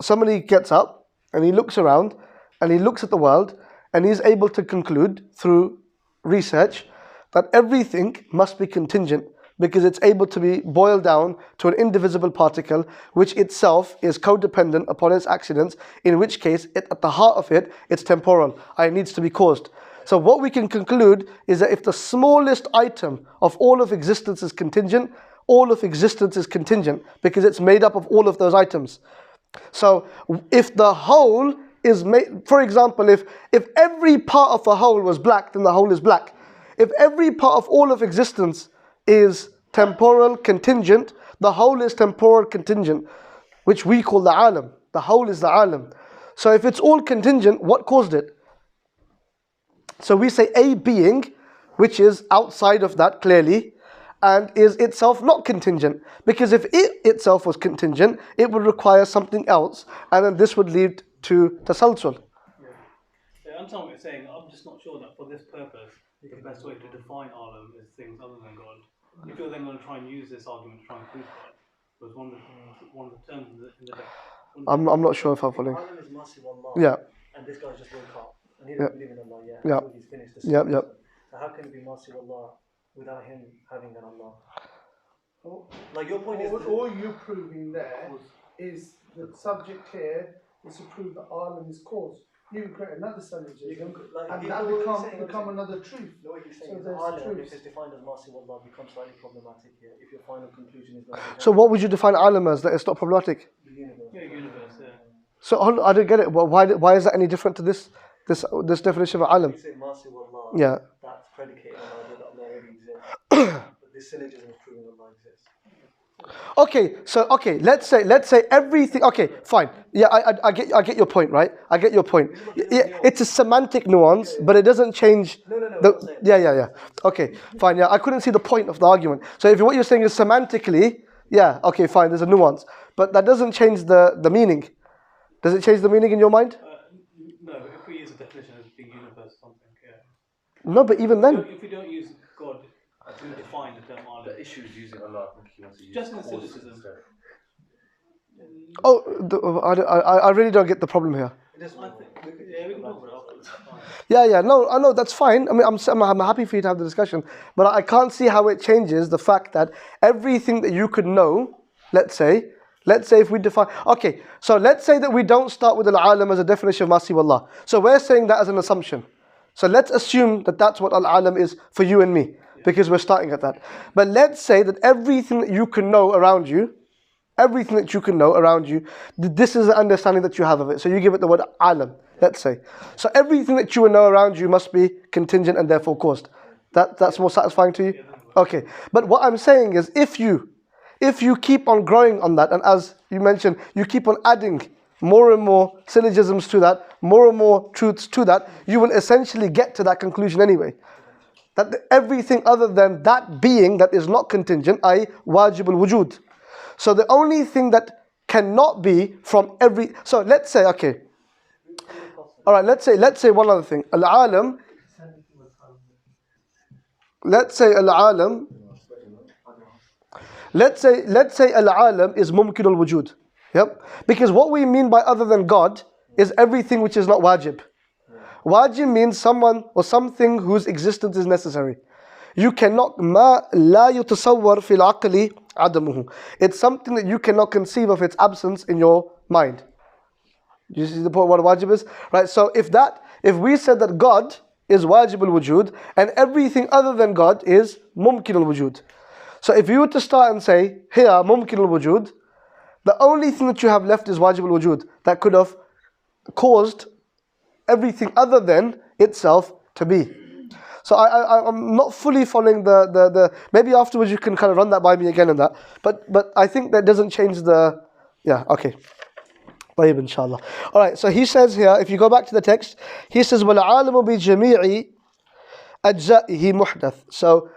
somebody gets up, and he looks around, and he looks at the world, and he's able to conclude, through research, that everything must be contingent, because it's able to be boiled down to an indivisible particle, which itself is codependent upon its accidents, in which case, at the heart of it, it's temporal, and it needs to be caused. So what we can conclude is that if the smallest item of all of existence is contingent, all of existence is contingent, because it's made up of all of those items. So if the whole is made, for example, if every part of a whole was black, then the whole is black. If every part of all of existence is temporal contingent, the whole is temporal contingent, which we call the alam. The whole is the alam. So if it's all contingent, what caused it? So we say a being, which is outside of that clearly, and is itself not contingent. Because if it itself was contingent, it would require something else, and then this would lead to tasalsul. Yeah, I understand what you're saying. I'm just not sure that for this purpose, the best way to define alim is things other than God. If you're then going to try and use this argument to try and prove God, was one of the terms in the text. I'm not sure if I'm following. Alim is mercy of Allah, Yeah. and this guy just woke up, and he doesn't believe in Allah yet Yeah. until he's finished the Yep. So how can it be mercy of Allah without him having an Allah? Like your point is... All you're proving there is the subject here is to prove that alim is cause. You can create another syllogism, and that become another truth. No, what he's saying So is there's alim, truth. if it's defined as mercy of Allah, becomes slightly problematic here. If your final conclusion is going to be So what would you define alam as, that it's not problematic? the universe. Yeah, universe, yeah. So hold on, I don't get it. Why is that any different to this definition of alam? You say mercy of Allah, Yeah. that's predicated on the idea that Allah already exists. But this syllogism is proving Allah exists. Okay, let's say everything. Okay, fine. Yeah, I get your point, right? I get your point. It's a semantic nuance, but it doesn't change. No. Yeah. Okay, fine. Yeah, I couldn't see the point of the argument. So if what you're saying is semantically, yeah, okay, fine. There's a nuance, but that doesn't change the meaning. Does it change the meaning in your mind? No, if we use a definition as being universe or something, yeah. No, but even then. If we don't use God to define the term alim, The issue is using Allah. I think he wants to use just in the causes syllogism. instead. I really don't get the problem here. It is one thing. Yeah, we can talk about it afterwards. Yeah. No, I know that's fine. I mean, I'm happy for you to have the discussion, but I can't see how it changes the fact that everything that you could know, let's say if we define, okay, so let's say that we don't start with al-alam as a definition of mercy of Allah. So we're saying that as an assumption. So let's assume that that's what al-alam is for you and me, because we're starting at that. But let's say that everything that you can know around you, this is the understanding that you have of it. So you give it the word alam, let's say. So everything that you know around you must be contingent and therefore caused. That's more satisfying to you? Okay. But what I'm saying is, if you keep on growing on that, and as you mentioned, you keep on adding more and more syllogisms to that, more and more truths to that, you will essentially get to that conclusion anyway. that everything other than that being that is not contingent, i.e. wajib al-wujud. So the only thing that cannot be from every, so let's say, okay, all right, let's say one other thing. Al-alam, let's say al-alam, let's say al-alam is mumkin al-wujud. Yep. Because what we mean by other than God is everything which is not wajib. Wajib means someone or something whose existence is necessary. You cannot, ma la yutasawwar fil aqli adamuhu. It's something that you cannot conceive of its absence in your mind. You see the point what wajib is? Right, so if we said that God is wajib al-wujud and everything other than God is mumkin al-wujud. So if you were to start and say, here, mumkin al-wujud, the only thing that you have left is wajib al-wujud that could have caused everything other than itself to be. So I'm not fully following the maybe afterwards you can kind of run that by me again and that. But I think that doesn't change the, yeah, okay. طيب inshallah. Alright, so he says here, if you go back to the text, he says, وَالْعَالَمُ بِجَمِيعِ أَجْزَائِهِ مُحْدَث. So,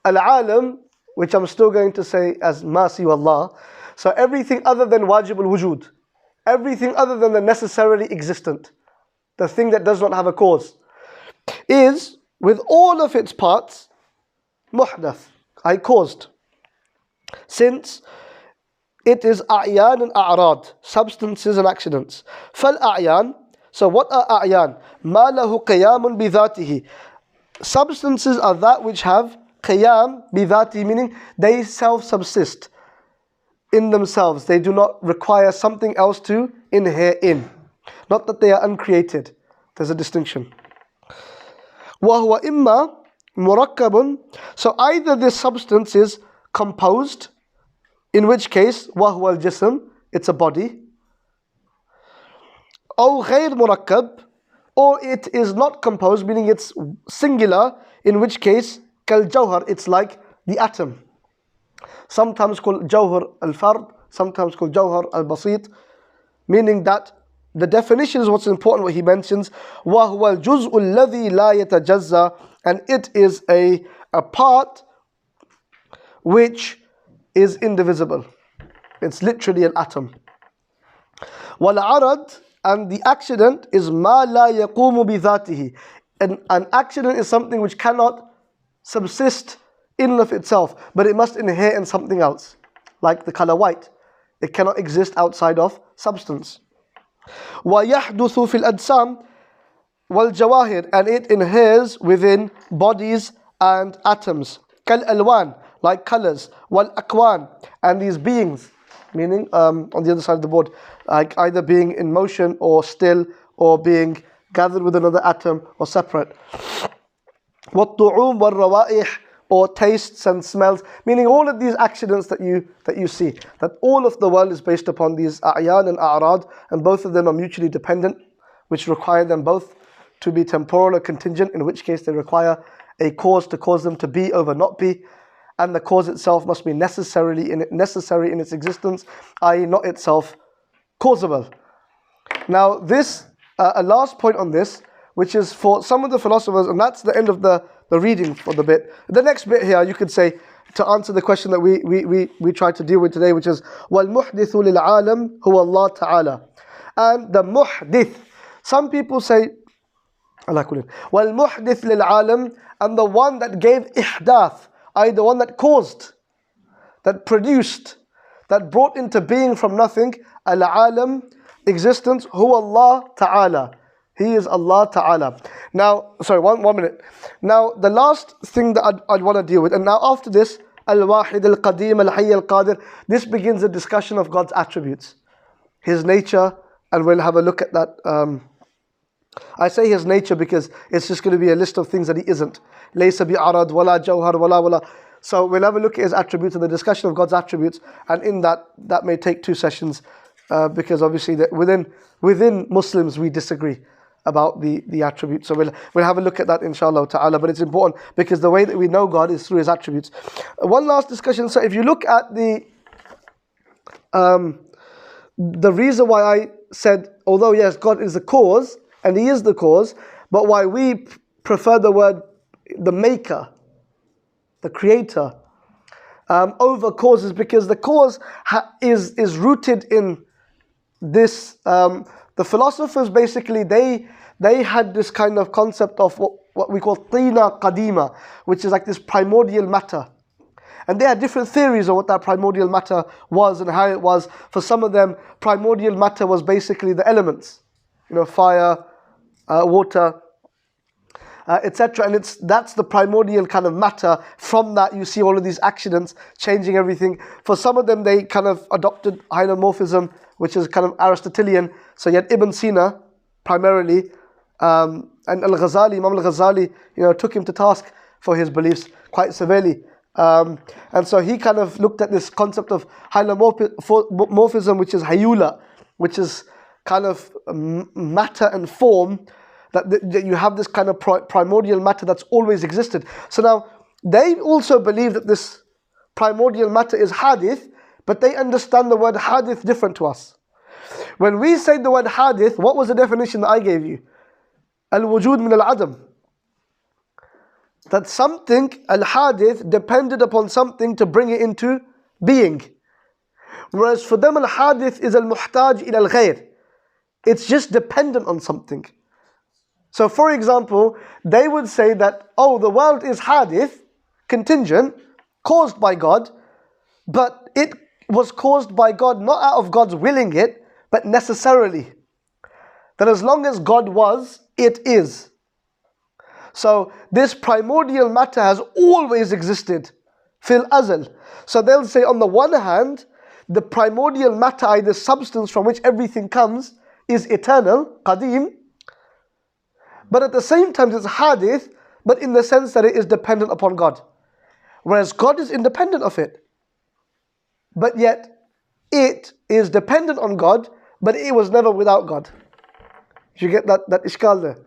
al-alam, which I'm still going to say as ma siwa Allah, so everything other than wajib al-wujud, everything other than the necessarily existent, the thing that does not have a cause, is, with all of its parts, muhdath, I caused. Since it is a'yan and a'rad, substances and accidents. فَالْأَعْيَان, so what are a'yan? مَا لَهُ قِيَامٌ بِذَاتِهِ. Substances are that which have qiyam bidhati, meaning they self-subsist in themselves. They do not require something else to inhere in. Not that they are uncreated. There's a distinction. وَهُوَ إِمَّا مُرَكَّبٌ. So either this substance is composed, in which case وَهُوَ الْجِسم, it's a body. أو غير مركب, or it is not composed, meaning it's singular, in which case كالجوهر, it's like the atom. Sometimes called jawhar al-fard, sometimes called jawhar al-basit, meaning that the definition is what's important, what he mentions. وَهُوَ الْجُزْءُ الَّذِي لَا يَتَجَزَّى, and it is a part which is indivisible. It's literally an atom. وَالْعَرَض, and the accident is مَا لَا يَقُومُ بِذَاتِهِ. An accident is something which cannot subsist in and of itself, but it must inhere in something else. Like the color white, it cannot exist outside of substance. وَيَحْدُثُ فِي الْأَجْسَامِ وَالْجَوَاهِرِ, and it inheres within bodies and atoms. كَالْأَلْوَانِ, like colors. وَالْأَكْوَانِ, and these beings, meaning on the other side of the board, like either being in motion or still, or being gathered with another atom or separate. وَالطُّعُومِ وَالرَّوَائِحِ, or tastes and smells, meaning all of these accidents that you see, that all of the world is based upon these a'yan and a'rad, and both of them are mutually dependent, which require them both to be temporal or contingent, in which case they require a cause to cause them to be over not be, and the cause itself must be necessary in its existence, i.e. not itself causable. Now this, a last point on this, which is for some of the philosophers, and that's the end of the reading for the bit. The next bit here, you could say, to answer the question that we tried to deal with today, which is وَالْمُحْدِثُ لِلْعَالَمِ هُوَ اللَّهُ تَعَالَى. And the muhdith, some people say, وَالْمُحْدِث لِلْعَالَمِ, and the one that gave ihdath, i.e. the one that caused, that produced, that brought into being from nothing, al-alam, existence, huwa Allah Ta'ala. He is Allah Ta'ala. Now, sorry, one minute. Now, the last thing that I'd want to deal with, and now after this, al-Wahid al-Qadim al-Hayy al-Qadir, this begins a discussion of God's attributes, His nature, and we'll have a look at that. I say His nature because it's just going to be a list of things that He isn't. Laysa bi'arad, wala jawhar, wala. So we'll have a look at His attributes and the discussion of God's attributes, and in that may take 2 sessions, because obviously that within Muslims we disagree about the attributes. So we'll have a look at that inshallah ta'ala, but it's important because the way that we know God is through His attributes. One last discussion. So if you look at the reason why I said, although yes, God is the cause, and He is the cause, but why we prefer the word the maker, the creator, over causes, because the cause is rooted in this. The philosophers basically they had this kind of concept of what we call tina qadima, which is like this primordial matter. And they had different theories of what that primordial matter was and how it was. For some of them, primordial matter was basically the elements, fire, water, etc. And that's the primordial kind of matter. From that, you see all of these accidents changing everything. For some of them, they kind of adopted hylomorphism, which is kind of Aristotelian. So you had Ibn Sina, primarily, and al-Ghazali, Imam al-Ghazali, took him to task for his beliefs quite severely. And so he kind of looked at this concept of hylomorphism, which is hayula, which is kind of matter and form, that you have this kind of primordial matter that's always existed. So now, they also believe that this primordial matter is hadith, but they understand the word hadith different to us. When we say the word hadith, what was the definition that I gave you? Al-wujud min al-adam. That something, al-hadith, depended upon something to bring it into being. Whereas for them, al-hadith is al-muhtaj ila al-ghayr. It's just dependent on something. So for example, they would say that, the world is hadith, contingent, caused by God, but it was caused by God not out of God's willing it, but necessarily. That as long as God was, it is. So this primordial matter has always existed, fil azal. So they'll say on the one hand, the primordial matter, the substance from which everything comes, is eternal, qadim. But at the same time it's hadith, but in the sense that it is dependent upon God. Whereas God is independent of it. But yet, it is dependent on God, but it was never without God. You get that ishkal there?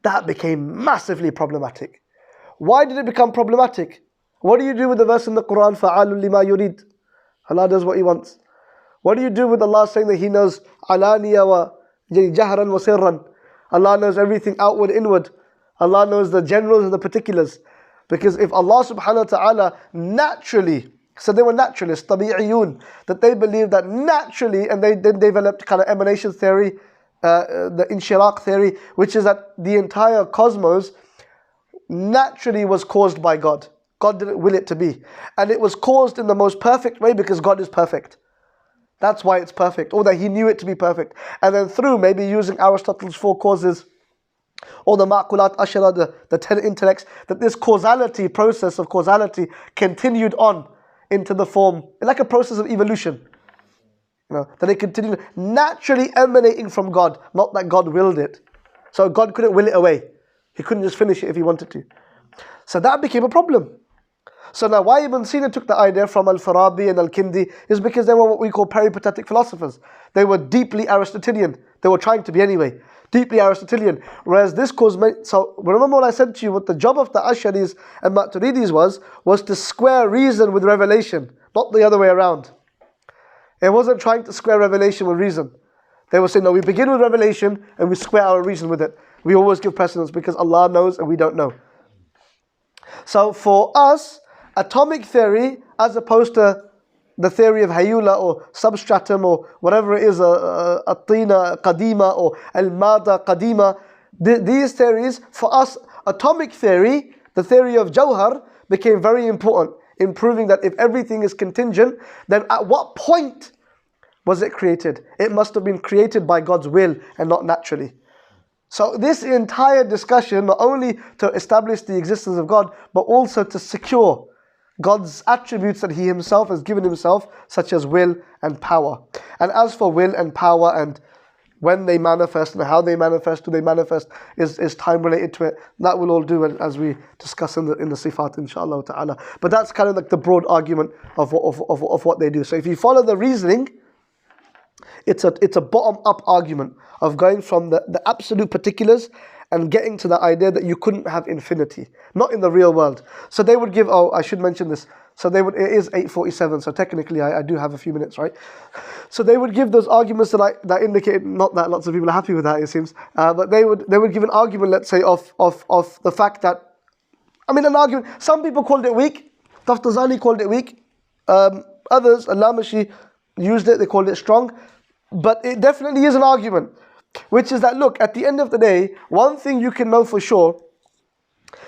That became massively problematic. Why did it become problematic? What do you do with the verse in the Quran, فَعَالٌ لِمَا يُرِيد? Allah does what He wants. What do you do with Allah saying that He knows alaniya wa jahran wa sirran? Allah knows everything outward, inward. Allah knows the generals and the particulars. Because if Allah subhanahu wa ta'ala naturally, so they were naturalists, tabi'iyun, that they believed that naturally, and they then developed kind of emanation theory, the inshiraq theory, which is that the entire cosmos naturally was caused by God. God didn't will it to be. And it was caused in the most perfect way because God is perfect. That's why it's perfect, or that He knew it to be perfect. And then through maybe using Aristotle's 4 causes, or the ma'qulat ashara, the 10 intellects, that this causality, process of causality, continued on into the form, like a process of evolution. That it continued naturally emanating from God, not that God willed it. So God couldn't will it away. He couldn't just finish it if He wanted to. So that became a problem. So now why Ibn Sina took the idea from al-Farabi and al-Kindi is because they were what we call peripatetic philosophers. They were deeply Aristotelian. They were trying to be anyway. Deeply Aristotelian. Whereas this cause... So remember what I said to you, what the job of the Ash'aris and Maturidis was to square reason with revelation, not the other way around. It wasn't trying to square revelation with reason. They were saying, no, we begin with revelation and we square our reason with it. We always give precedence because Allah knows and we don't know. So for us, atomic theory, as opposed to the theory of hayula or substratum or whatever it is, a tina qadima or al-mada qadima, these theories, for us, atomic theory, the theory of Jawhar, became very important in proving that if everything is contingent, then at what point was it created? It must have been created by God's will and not naturally. So this entire discussion, not only to establish the existence of God, but also to secure God's attributes that He Himself has given Himself, such as will and power. And as for will and power and when they manifest and how they manifest, do they manifest, is time related to it. That we'll all do as we discuss in the sifat, inshaAllah ta'ala. But that's kind of like the broad argument of what they do. So if you follow the reasoning, it's a bottom-up argument of going from the absolute particulars and getting to the idea that you couldn't have infinity. Not in the real world. So they would give, I should mention this. So they would, it is 8:47, so technically I do have a few minutes, right? So they would give those arguments that indicate, not that lots of people are happy with that, it seems, but they would give an argument, let's say, of the fact that, I mean, an argument, some people called it weak, Taftazani called it weak, others, Al-Lamashi used it, they called it strong, but it definitely is an argument, which is that, look, at the end of the day, one thing you can know for sure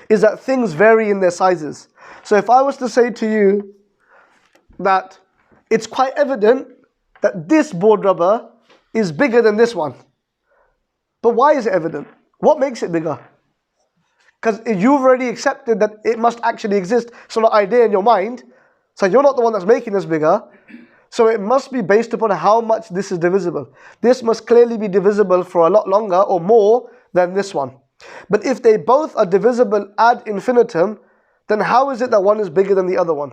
is that things vary in their sizes. So if I was to say to you that it's quite evident that this board rubber is bigger than this one, but why is it evident? What makes it bigger? Because you've already accepted that it must actually exist, so an idea in your mind, so you're not the one that's making this bigger, so it must be based upon how much this is divisible. This must clearly be divisible for a lot longer or more than this one. But if they both are divisible ad infinitum, then how is it that one is bigger than the other one?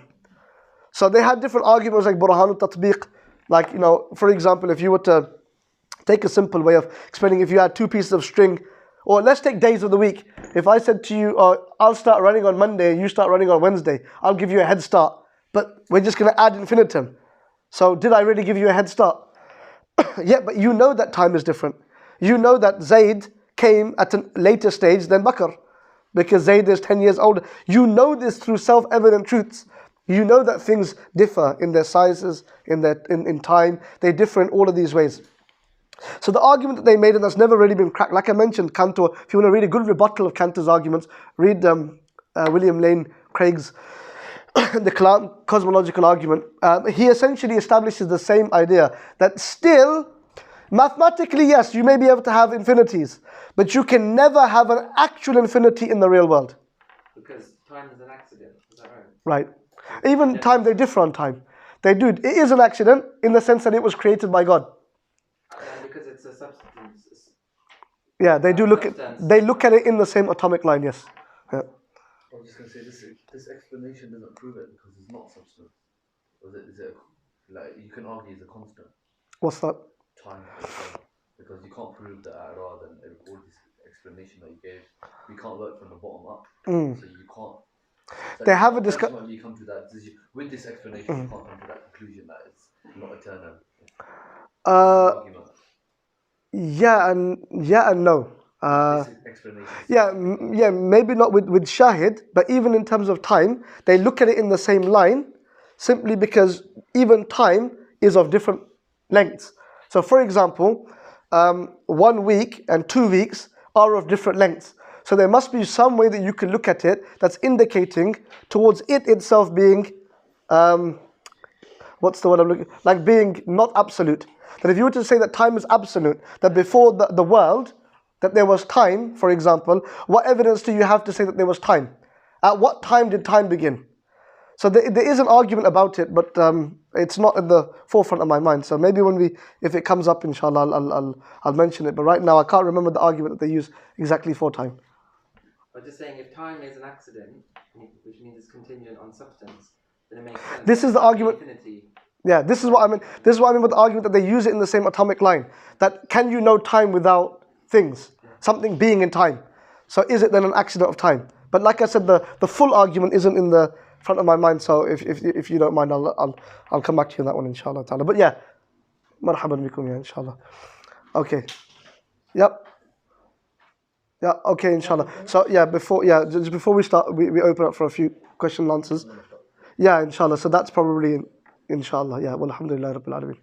So they had different arguments like Burhan al-Tatbiq, like, you know, for example, if you were to take a simple way of explaining, if you had two pieces of string, or let's take days of the week. If I said to you, I'll start running on Monday, you start running on Wednesday, I'll give you a head start. But we're just going to add infinitum. So did I really give you a head start? Yeah, but you know that time is different. You know that Zayd came at a later stage than Bakr, because Zayd is 10 years older. You know this through self-evident truths. You know that things differ in their sizes, in time. They differ in all of these ways. So the argument that they made, and that's never really been cracked, like I mentioned, Cantor, if you want to read a good rebuttal of Cantor's arguments, read William Lane Craig's the cosmological argument. He essentially establishes the same idea, that still, mathematically, yes, you may be able to have infinities, but you can never have an actual infinity in the real world. Because time is an accident, is that right? Right. Even time, they differ on time. They do. It is an accident in the sense that it was created by God. And because it's a substance. Yeah, they do look at it in the same atomic line, yes. Yeah. I was just going to say, this explanation doesn't prove it because it's not substance. Or is it like, you can argue it's a constant. What's that? Time. Because you can't prove that at all, then all this explanation that you gave, you can't work from the bottom up. So you can't. So they have a discussion. When you come to that decision, with this explanation, you can't come to that conclusion that it's not eternal. Argument. Yeah and no. Yeah, maybe not with Shahid, but even in terms of time, they look at it in the same line, simply because even time is of different lengths. So for example, 1 week and 2 weeks are of different lengths. So there must be some way that you can look at it that's indicating towards it itself being, what's the word I'm looking, like being not absolute. That if you were to say that time is absolute, that before the world, that there was time, for example, what evidence do you have to say that there was time? At what time did time begin? So there is an argument about it, but it's not at the forefront of my mind. So maybe if it comes up, inshallah, I'll mention it. But right now, I can't remember the argument that they use exactly for time. I'm just saying, if time is an accident, which means it's contingent on substance, then it makes sense. This is the argument. Infinity. Yeah, this is what I mean. This is what I mean with the argument that they use it in the same atomic line. That can you know time without things, something being in time? So is it then an accident of time? But like I said, the full argument isn't in the front of my mind. So if you don't mind, I'll come back to you on that one, inshallah ta'ala. But yeah, marhaban bikum, yeah, inshallah. Okay. Yep. Yeah. Okay, inshallah. So yeah, just before we start, we open up for a few question and answers. Yeah, inshallah. So that's probably inshallah. Yeah. Walhamdulillah Rabbil Alameen.